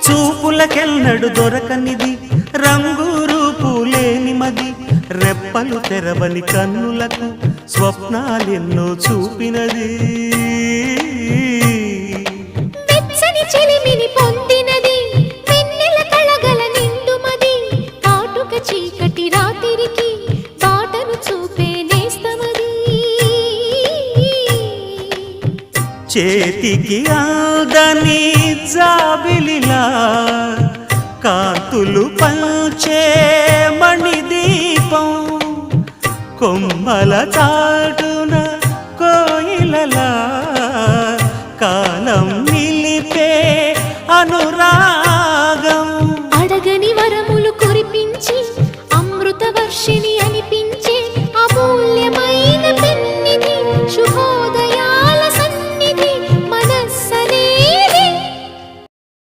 చూపులకెన్నడు దొరకనిది రంగు రూపు లేని మది రెప్పలు తెరవని కన్నులకు స్వప్నాలెన్నో చూపినది వెచ్చని చెలిమిని పొందినది వెన్నెల కళగల నిండుమది కాటుక చీకటి రాత్రికి బాటను చూపే నేస్తమది చేతికి అందని జాబిలిలా కాంతులు పంచే మణిదీపం కొమ్మల చాటున కోయిలలా కాలం నిలిపే అనురాగం